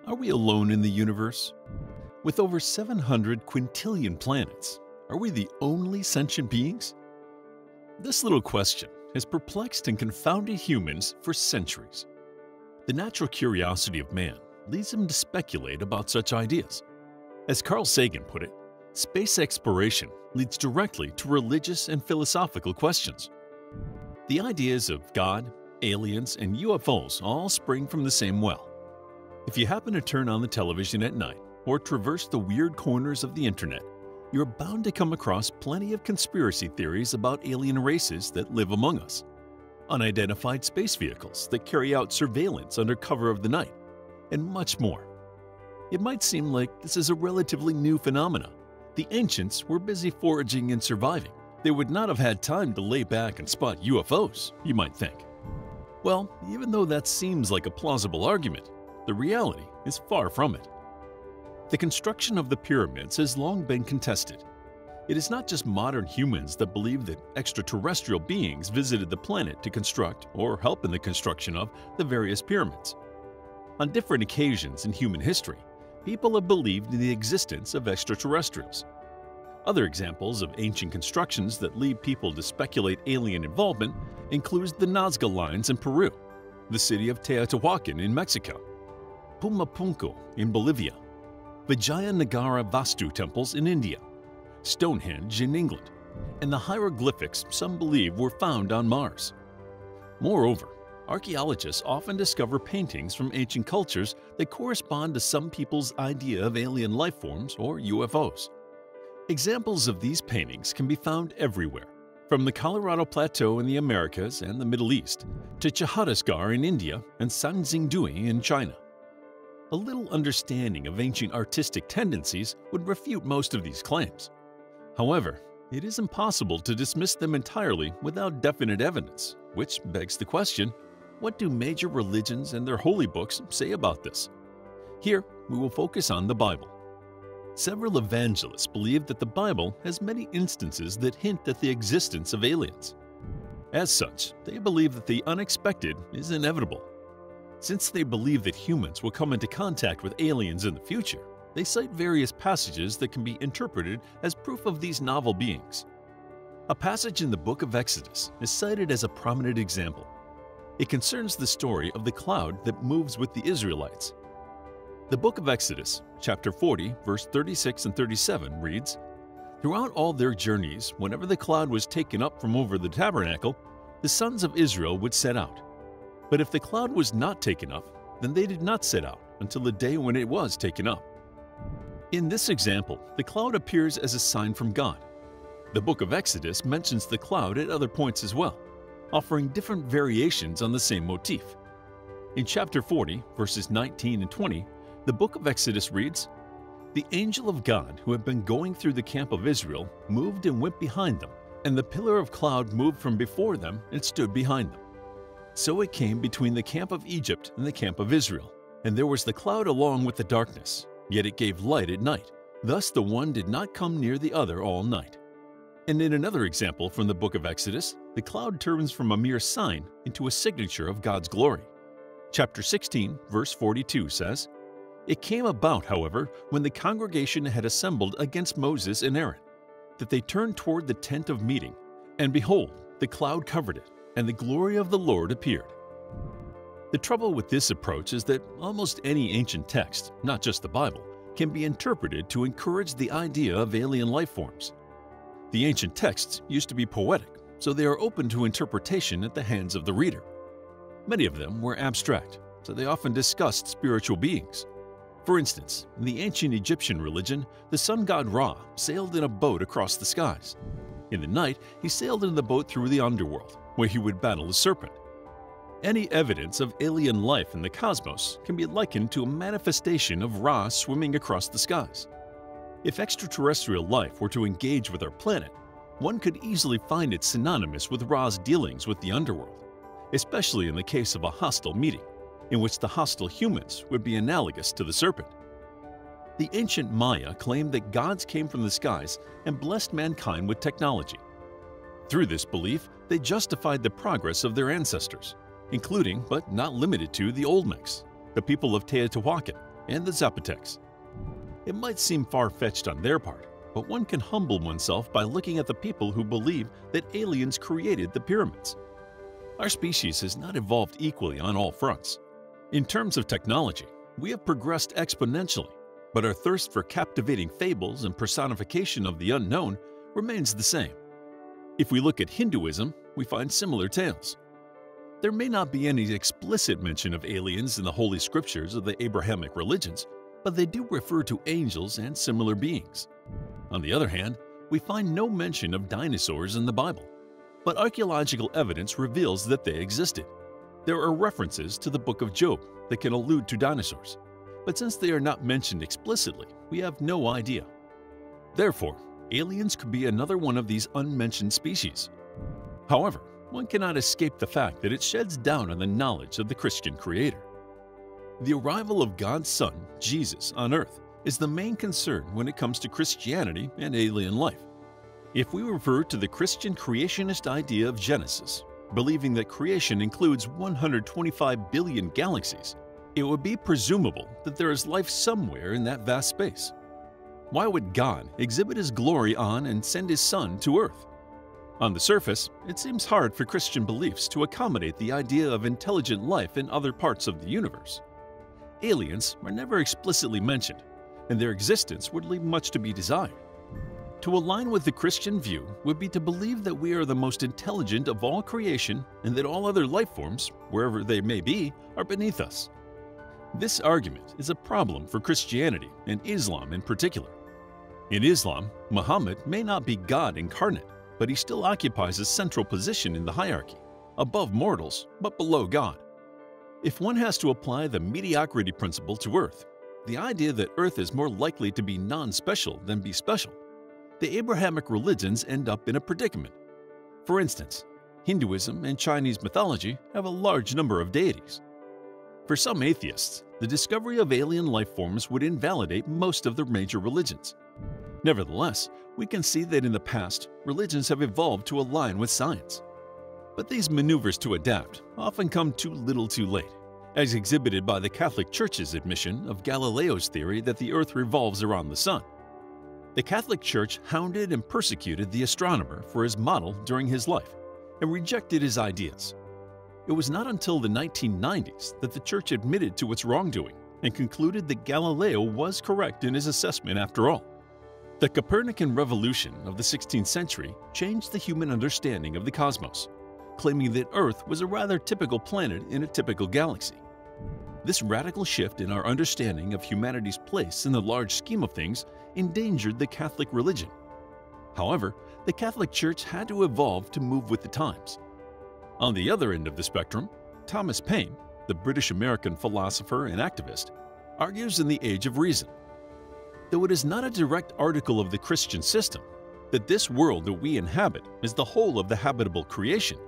Are we alone in the universe? With over 700 quintillion planets, are we the only sentient beings? This little question has perplexed and confounded humans for centuries. The natural curiosity of man leads him to speculate about such ideas. As Carl Sagan put it, space exploration leads directly to religious and philosophical questions. The ideas of God, aliens, and UFOs all spring from the same well. If you happen to turn on the television at night or traverse the weird corners of the internet, you're bound to come across plenty of conspiracy theories about alien races that live among us, unidentified space vehicles that carry out surveillance under cover of the night, and much more. It might seem like this is a relatively new phenomenon. The ancients were busy foraging and surviving. They would not have had time to lay back and spot UFOs, you might think. Well, even though that seems like a plausible argument, the reality is far from it. The construction of the pyramids has long been contested. It is not just modern humans that believe that extraterrestrial beings visited the planet to construct or help in the construction of the various pyramids. On different occasions in human history, people have believed in the existence of extraterrestrials. Other examples of ancient constructions that lead people to speculate alien involvement include the Nazca lines in Peru, the city of Teotihuacan in Mexico, Pumapunku in Bolivia, Vijayanagara Vastu temples in India, Stonehenge in England, and the hieroglyphics some believe were found on Mars. Moreover, archaeologists often discover paintings from ancient cultures that correspond to some people's idea of alien life forms or UFOs. Examples of these paintings can be found everywhere, from the Colorado Plateau in the Americas and the Middle East to Chhattisgarh in India and Sanxingdui in China. A little understanding of ancient artistic tendencies would refute most of these claims. However, it is impossible to dismiss them entirely without definite evidence, which begs the question, what do major religions and their holy books say about this? Here, we will focus on the Bible. Several evangelists believe that the Bible has many instances that hint at the existence of aliens. As such, they believe that the unexpected is inevitable. Since they believe that humans will come into contact with aliens in the future, they cite various passages that can be interpreted as proof of these novel beings. A passage in the book of Exodus is cited as a prominent example. It concerns the story of the cloud that moves with the Israelites. The book of Exodus, chapter 40, verse 36 and 37 reads, "Throughout all their journeys, whenever the cloud was taken up from over the tabernacle, the sons of Israel would set out. But if the cloud was not taken up, then they did not set out until the day when it was taken up." In this example, the cloud appears as a sign from God. The book of Exodus mentions the cloud at other points as well, offering different variations on the same motif. In chapter 40, verses 19 and 20, the book of Exodus reads, "The angel of God who had been going through the camp of Israel moved and went behind them, and the pillar of cloud moved from before them and stood behind them. So it came between the camp of Egypt and the camp of Israel, and there was the cloud along with the darkness, yet it gave light at night. Thus the one did not come near the other all night." And in another example from the book of Exodus, the cloud turns from a mere sign into a signature of God's glory. Chapter 16, verse 42 says, "It came about, however, when the congregation had assembled against Moses and Aaron, that they turned toward the tent of meeting, and behold, the cloud covered it, and the glory of the Lord appeared." The trouble with this approach is that almost any ancient text, not just the Bible, can be interpreted to encourage the idea of alien life forms. The ancient texts used to be poetic, so they are open to interpretation at the hands of the reader. Many of them were abstract, so they often discussed spiritual beings. For instance, in the ancient Egyptian religion, the sun god Ra sailed in a boat across the skies. In the night, he sailed in the boat through the underworld, where he would battle a serpent. Any evidence of alien life in the cosmos can be likened to a manifestation of Ra swimming across the skies. If extraterrestrial life were to engage with our planet, one could easily find it synonymous with Ra's dealings with the underworld, especially in the case of a hostile meeting, in which the hostile humans would be analogous to the serpent. The ancient Maya claimed that gods came from the skies and blessed mankind with technology. Through this belief, they justified the progress of their ancestors, including but not limited to the Olmecs, the people of Teotihuacan, and the Zapotecs. It might seem far-fetched on their part, but one can humble oneself by looking at the people who believe that aliens created the pyramids. Our species has not evolved equally on all fronts. In terms of technology, we have progressed exponentially, but our thirst for captivating fables and personification of the unknown remains the same. If we look at Hinduism, we find similar tales. There may not be any explicit mention of aliens in the holy scriptures of the Abrahamic religions, but they do refer to angels and similar beings. On the other hand, we find no mention of dinosaurs in the Bible, but archaeological evidence reveals that they existed. There are references to the Book of Job that can allude to dinosaurs, but since they are not mentioned explicitly, we have no idea. Therefore, aliens could be another one of these unmentioned species. However, one cannot escape the fact that it sheds doubt on the knowledge of the Christian Creator. The arrival of God's Son, Jesus, on earth is the main concern when it comes to Christianity and alien life. If we refer to the Christian creationist idea of Genesis, believing that creation includes 125 billion galaxies, it would be presumable that there is life somewhere in that vast space. Why would God exhibit His glory on and send His Son to earth? On the surface, it seems hard for Christian beliefs to accommodate the idea of intelligent life in other parts of the universe. Aliens are never explicitly mentioned, and their existence would leave much to be desired. To align with the Christian view would be to believe that we are the most intelligent of all creation and that all other life forms, wherever they may be, are beneath us. This argument is a problem for Christianity and Islam in particular. In Islam, Muhammad may not be God incarnate, but he still occupies a central position in the hierarchy, above mortals but below God. If one has to apply the mediocrity principle to Earth, the idea that Earth is more likely to be non-special than be special, the Abrahamic religions end up in a predicament. For instance, Hinduism and Chinese mythology have a large number of deities. For some atheists, the discovery of alien life forms would invalidate most of the major religions. Nevertheless, we can see that in the past, religions have evolved to align with science. But these maneuvers to adapt often come too little too late, as exhibited by the Catholic Church's admission of Galileo's theory that the Earth revolves around the Sun. The Catholic Church hounded and persecuted the astronomer for his model during his life and rejected his ideas. It was not until the 1990s that the Church admitted to its wrongdoing and concluded that Galileo was correct in his assessment after all. The Copernican revolution of the 16th century changed the human understanding of the cosmos, claiming that Earth was a rather typical planet in a typical galaxy. This radical shift in our understanding of humanity's place in the large scheme of things endangered the Catholic religion. However, the Catholic Church had to evolve to move with the times. On the other end of the spectrum, Thomas Paine, the British-American philosopher and activist, argues in The Age of Reason. Though it is not a direct article of the Christian system, that this world that we inhabit is the whole of the habitable creation,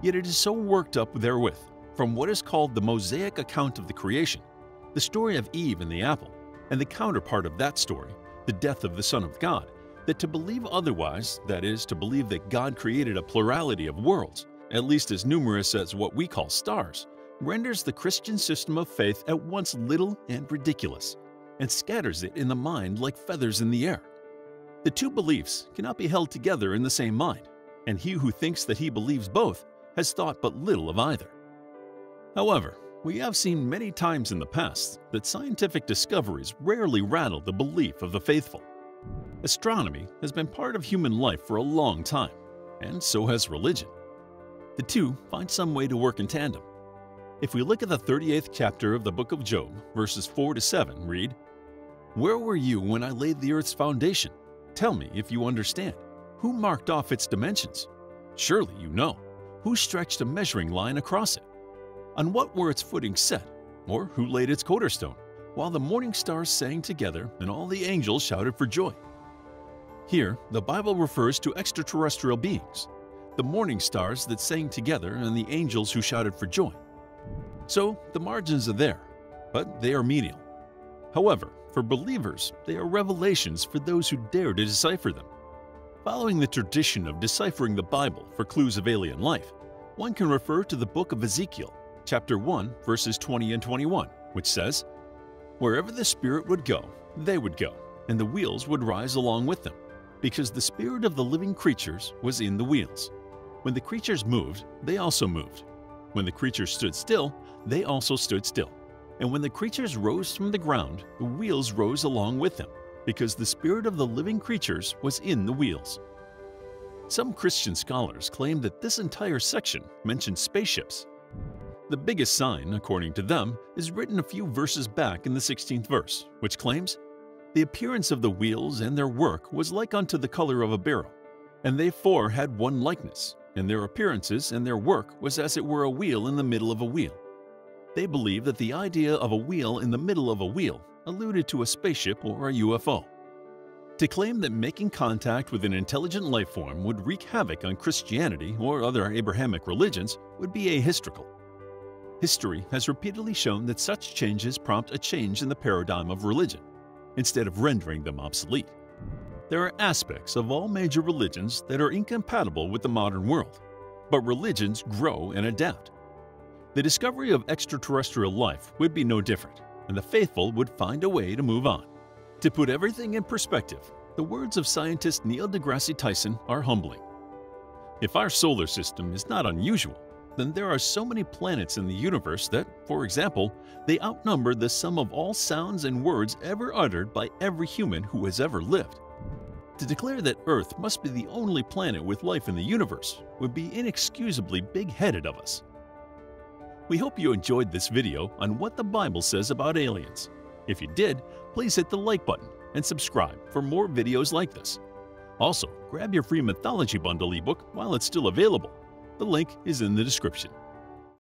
yet it is so worked up therewith, from what is called the Mosaic account of the creation, the story of Eve and the apple, and the counterpart of that story, the death of the Son of God, that to believe otherwise, that is, to believe that God created a plurality of worlds, at least as numerous as what we call stars, renders the Christian system of faith at once little and ridiculous, and scatters it in the mind like feathers in the air. The two beliefs cannot be held together in the same mind, and he who thinks that he believes both has thought but little of either. However, we have seen many times in the past that scientific discoveries rarely rattle the belief of the faithful. Astronomy has been part of human life for a long time, and so has religion. The two find some way to work in tandem. If we look at the 38th chapter of the book of Job, verses 4 to 7, read, "Where were you when I laid the earth's foundation? Tell me if you understand. Who marked off its dimensions? Surely you know. Who stretched a measuring line across it? On what were its footings set? Or who laid its cornerstone, while the morning stars sang together and all the angels shouted for joy?" Here, the Bible refers to extra-terrestrial beings, the morning stars that sang together and the angels who shouted for joy. So, the margins are there, but they are medial. However, for believers, they are revelations for those who dare to decipher them. Following the tradition of deciphering the Bible for clues of alien life, one can refer to the book of Ezekiel, chapter 1, verses 20 and 21, which says, Wherever the spirit would go, they would go, and the wheels would rise along with them, because the spirit of the living creatures was in the wheels. When the creatures moved, they also moved. When the creatures stood still, they also stood still. And when the creatures rose from the ground, the wheels rose along with them, because the spirit of the living creatures was in the wheels. Some Christian scholars claim that this entire section mentions spaceships. The biggest sign, according to them, is written a few verses back in the 16th verse, which claims, "The appearance of the wheels and their work was like unto the color of a beryl, and they four had one likeness, and their appearances and their work was as it were a wheel in the middle of a wheel." They believe that the idea of a wheel in the middle of a wheel alluded to a spaceship or a UFO. To claim that making contact with an intelligent life form would wreak havoc on Christianity or other Abrahamic religions would be ahistorical. History has repeatedly shown that such changes prompt a change in the paradigm of religion, instead of rendering them obsolete. There are aspects of all major religions that are incompatible with the modern world, but religions grow and adapt. The discovery of extraterrestrial life would be no different, and the faithful would find a way to move on. To put everything in perspective, the words of scientist Neil deGrasse Tyson are humbling. If our solar system is not unusual, then there are so many planets in the universe that, for example, they outnumber the sum of all sounds and words ever uttered by every human who has ever lived. To declare that Earth must be the only planet with life in the universe would be inexcusably big-headed of us. We hope you enjoyed this video on what the Bible says about aliens. If you did, please hit the like button and subscribe for more videos like this. Also, grab your free mythology bundle ebook while it's still available. The link is in the description.